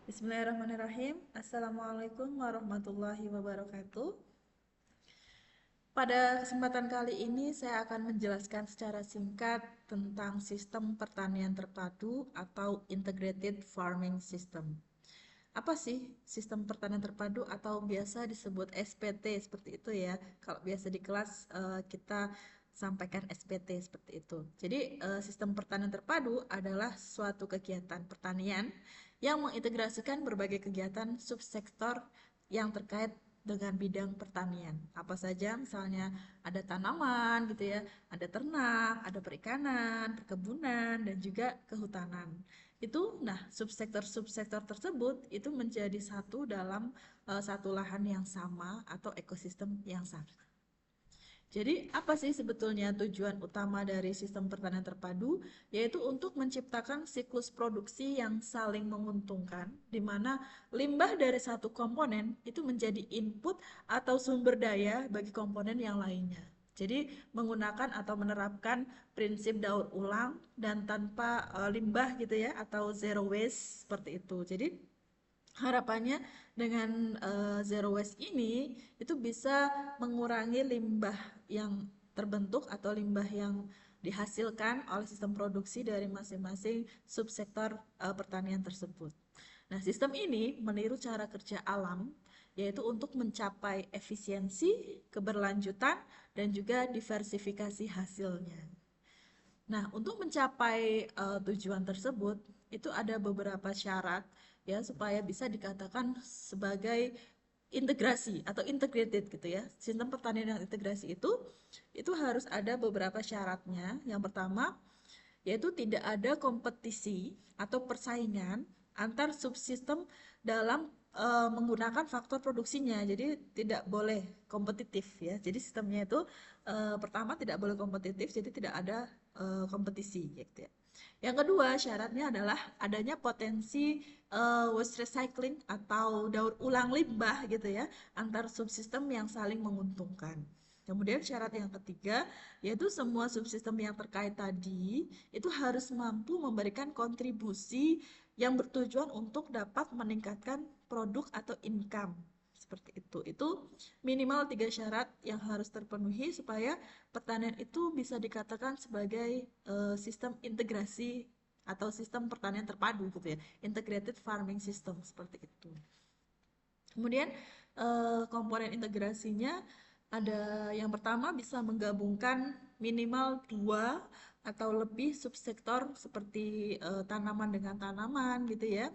Bismillahirrahmanirrahim. Assalamualaikum warahmatullahi wabarakatuh. Pada kesempatan kali ini saya akan menjelaskan secara singkat tentang sistem pertanian terpadu atau Integrated Farming System. Apa sih sistem pertanian terpadu atau biasa disebut SPT seperti itu ya. Kalau biasa di kelas kita sampaikan SPT seperti itu. Jadi sistem pertanian terpadu adalah suatu kegiatan pertanian yang mengintegrasikan berbagai kegiatan subsektor yang terkait dengan bidang pertanian. Apa saja misalnya ada tanaman gitu ya, ada ternak, ada perikanan, perkebunan dan juga kehutanan. Nah, subsektor-subsektor tersebut itu menjadi satu dalam satu lahan yang sama atau ekosistem yang sama. Jadi, apa sih sebetulnya tujuan utama dari sistem pertanian terpadu? Yaitu untuk menciptakan siklus produksi yang saling menguntungkan, di mana limbah dari satu komponen itu menjadi input atau sumber daya bagi komponen yang lainnya. Jadi, menggunakan atau menerapkan prinsip daur ulang dan tanpa limbah gitu ya, atau zero waste seperti itu. Jadi, harapannya dengan zero waste ini itu bisa mengurangi limbah yang terbentuk atau limbah yang dihasilkan oleh sistem produksi dari masing-masing subsektor pertanian tersebut. Nah, sistem ini meniru cara kerja alam, yaitu untuk mencapai efisiensi, keberlanjutan, dan juga diversifikasi hasilnya. Nah, untuk mencapai tujuan tersebut, itu ada beberapa syarat ya supaya bisa dikatakan sebagai integrasi atau integrated gitu ya. Sistem pertanian yang integrasi itu harus ada beberapa syaratnya. Yang pertama, yaitu tidak ada kompetisi atau persaingan antar subsistem dalam menggunakan faktor produksinya. Jadi tidak boleh kompetitif ya. Jadi sistemnya itu pertama tidak boleh kompetitif, jadi tidak ada kompetisi gitu ya. Yang kedua, syaratnya adalah adanya potensi waste recycling atau daur ulang limbah gitu ya, antar subsistem yang saling menguntungkan. Kemudian syarat yang ketiga, yaitu semua subsistem yang terkait tadi itu harus mampu memberikan kontribusi yang bertujuan untuk dapat meningkatkan produk atau income. Seperti itu. Itu minimal 3 syarat yang harus terpenuhi supaya pertanian itu bisa dikatakan sebagai sistem integrasi atau sistem pertanian terpadu gitu ya. Integrated farming system seperti itu. Kemudian komponen integrasinya ada yang pertama bisa menggabungkan minimal 2 atau lebih subsektor seperti tanaman dengan tanaman gitu ya.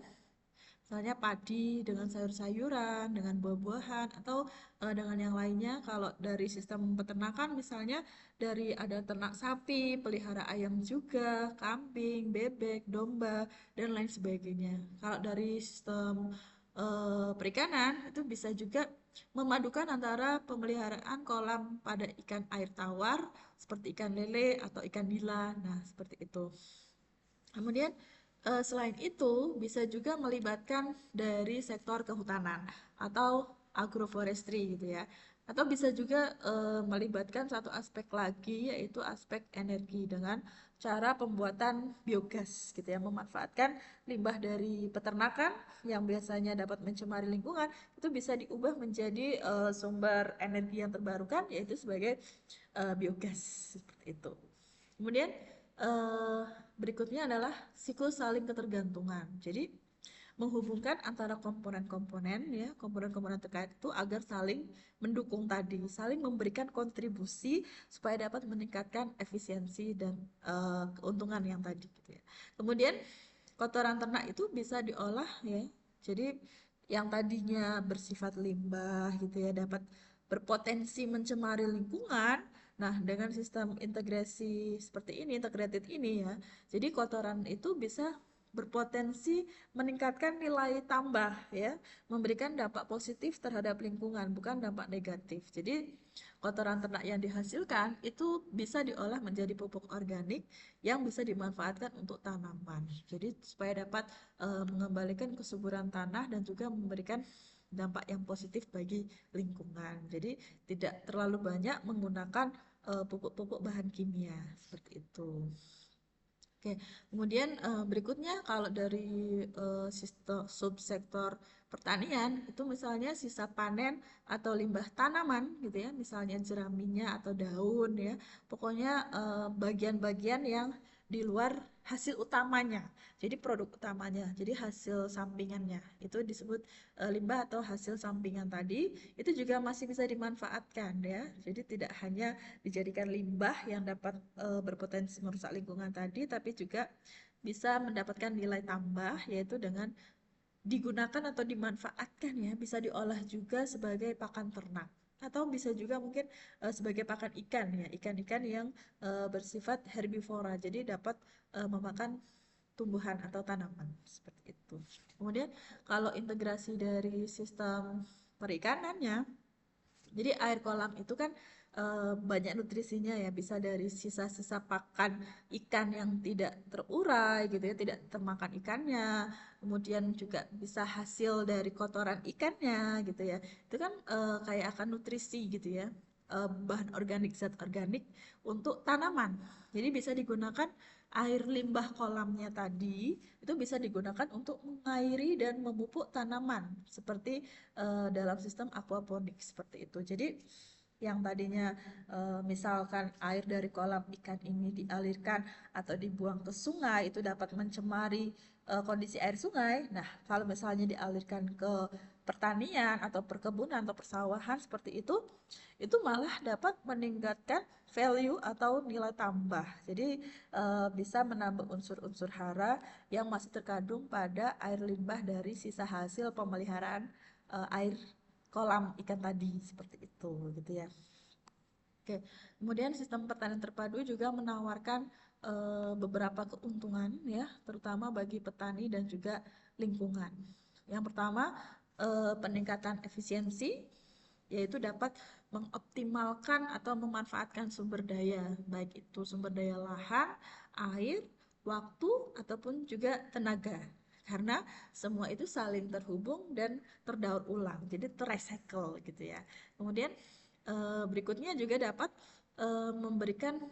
Misalnya padi dengan sayur-sayuran, dengan buah-buahan, atau dengan yang lainnya. Kalau dari sistem peternakan misalnya dari ada ternak sapi, pelihara ayam juga, kambing, bebek, domba, dan lain sebagainya. Kalau dari sistem perikanan itu bisa juga memadukan antara pemeliharaan kolam pada ikan air tawar seperti ikan lele atau ikan nila. Nah, seperti itu. Kemudian selain itu bisa juga melibatkan dari sektor kehutanan atau agroforestry gitu ya. Atau bisa juga melibatkan satu aspek lagi yaitu aspek energi dengan cara pembuatan biogas gitu ya, memanfaatkan limbah dari peternakan yang biasanya dapat mencemari lingkungan itu bisa diubah menjadi sumber energi yang terbarukan yaitu sebagai biogas seperti itu. Kemudian eh, berikutnya adalah siklus saling ketergantungan. Jadi menghubungkan antara komponen-komponen ya, komponen-komponen terkait itu agar saling mendukung tadi, saling memberikan kontribusi supaya dapat meningkatkan efisiensi dan keuntungan yang tadi gitu ya. Kemudian kotoran ternak itu bisa diolah ya. Jadi yang tadinya bersifat limbah gitu ya dapat berpotensi mencemari lingkungan. Nah, dengan sistem integrasi seperti ini, integrated ini ya. Jadi kotoran itu bisa berpotensi meningkatkan nilai tambah ya, memberikan dampak positif terhadap lingkungan, bukan dampak negatif. Jadi kotoran ternak yang dihasilkan itu bisa diolah menjadi pupuk organik yang bisa dimanfaatkan untuk tanaman. Jadi supaya dapat mengembalikan kesuburan tanah dan juga memberikan dampak yang positif bagi lingkungan. Jadi tidak terlalu banyak menggunakan pupuk-pupuk bahan kimia seperti itu. Oke, kemudian berikutnya kalau dari sistem subsektor pertanian itu misalnya sisa panen atau limbah tanaman gitu ya, misalnya jeraminya atau daun ya, pokoknya bagian-bagian yang di luar hasil utamanya. Jadi produk utamanya, jadi hasil sampingannya itu disebut limbah atau hasil sampingan tadi itu juga masih bisa dimanfaatkan ya. Jadi tidak hanya dijadikan limbah yang dapat berpotensi merusak lingkungan tadi, tapi juga bisa mendapatkan nilai tambah yaitu dengan digunakan atau dimanfaatkan ya, bisa diolah juga sebagai pakan ternak atau bisa juga mungkin sebagai pakan ikan ya, ikan-ikan yang bersifat herbivora, jadi dapat memakan tumbuhan atau tanaman seperti itu. Kemudian kalau integrasi dari sistem perikanannya, jadi air kolam itu kan banyak nutrisinya ya, bisa dari sisa-sisa pakan ikan yang tidak terurai gitu ya, tidak termakan ikannya. Kemudian juga bisa hasil dari kotoran ikannya gitu ya. Itu kan kayak akan nutrisi gitu ya. Bahan organik, zat organik untuk tanaman. Jadi bisa digunakan air limbah kolamnya tadi itu bisa digunakan untuk mengairi dan memupuk tanaman seperti dalam sistem aquaponik seperti itu. Jadi yang tadinya misalkan air dari kolam ikan ini dialirkan atau dibuang ke sungai itu dapat mencemari kondisi air sungai. Nah, kalau misalnya dialirkan ke pertanian atau perkebunan atau persawahan seperti itu malah dapat meningkatkan value atau nilai tambah. Jadi bisa menambah unsur-unsur hara yang masih terkandung pada air limbah dari sisa hasil pemeliharaan air kolam ikan tadi seperti itu gitu ya. Oke, kemudian sistem pertanian terpadu juga menawarkan beberapa keuntungan ya, terutama bagi petani dan juga lingkungan. Yang pertama, peningkatan efisiensi, yaitu dapat mengoptimalkan atau memanfaatkan sumber daya, baik itu sumber daya lahan, air, waktu, ataupun juga tenaga. Karena semua itu saling terhubung dan terdaur ulang, jadi terrecycle gitu ya. Kemudian berikutnya juga dapat memberikan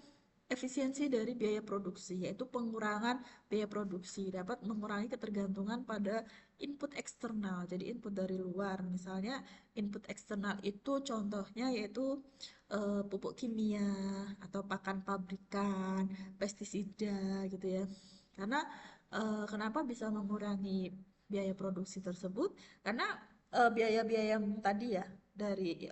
efisiensi dari biaya produksi, yaitu pengurangan biaya produksi, dapat mengurangi ketergantungan pada input eksternal, jadi input dari luar. Misalnya input eksternal itu contohnya yaitu pupuk kimia atau pakan pabrikan, pestisida gitu ya. Karena kenapa bisa mengurangi biaya produksi tersebut? Karena biaya-biaya yang tadi ya dari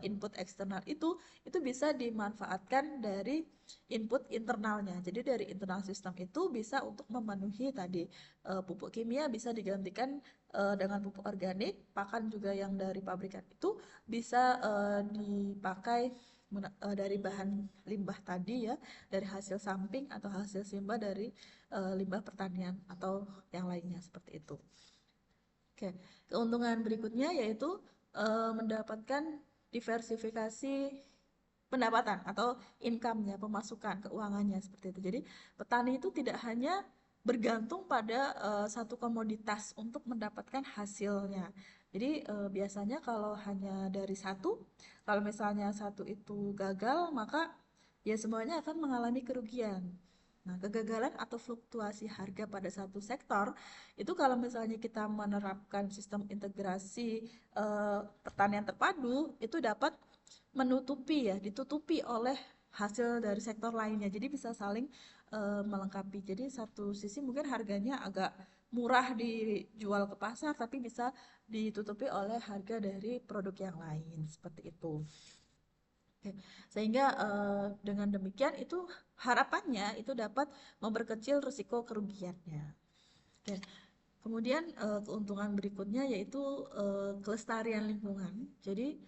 input eksternal itu bisa dimanfaatkan dari input internalnya. Jadi dari internal sistem itu bisa untuk memenuhi tadi pupuk kimia bisa digantikan dengan pupuk organik, pakan juga yang dari pabrikan itu bisa dipakai dari bahan limbah tadi ya, dari hasil samping atau hasil simbah dari limbah pertanian atau yang lainnya seperti itu. Oke, keuntungan berikutnya yaitu mendapatkan diversifikasi pendapatan atau income-nya, pemasukan keuangannya seperti itu. Jadi petani itu tidak hanya bergantung pada satu komoditas untuk mendapatkan hasilnya. Jadi biasanya kalau hanya dari satu, kalau misalnya satu itu gagal, maka ya semuanya akan mengalami kerugian. Nah, kegagalan atau fluktuasi harga pada satu sektor itu kalau misalnya kita menerapkan sistem integrasi pertanian terpadu itu dapat menutupi ya, ditutupi oleh hasil dari sektor lainnya. Jadi bisa saling melengkapi. Jadi satu sisi mungkin harganya agak murah dijual ke pasar, tapi bisa ditutupi oleh harga dari produk yang lain seperti itu. Oke. Sehingga dengan demikian itu harapannya itu dapat memperkecil risiko kerugiannya. Oke. Kemudian keuntungan berikutnya yaitu kelestarian lingkungan. Jadi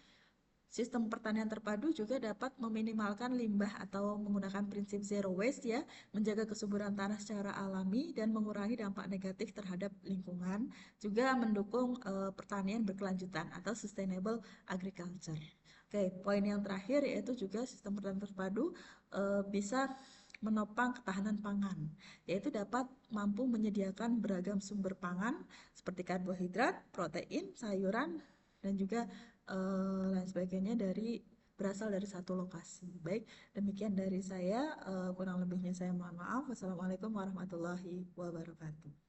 sistem pertanian terpadu juga dapat meminimalkan limbah atau menggunakan prinsip zero waste ya, menjaga kesuburan tanah secara alami dan mengurangi dampak negatif terhadap lingkungan, juga mendukung pertanian berkelanjutan atau sustainable agriculture. Oke, poin yang terakhir yaitu juga sistem pertanian terpadu bisa menopang ketahanan pangan, yaitu dapat mampu menyediakan beragam sumber pangan seperti karbohidrat, protein, sayuran, dan juga lain sebagainya dari berasal dari satu lokasi. Baik, demikian dari saya, kurang lebihnya saya mohon maaf. Wassalamualaikum warahmatullahi wabarakatuh.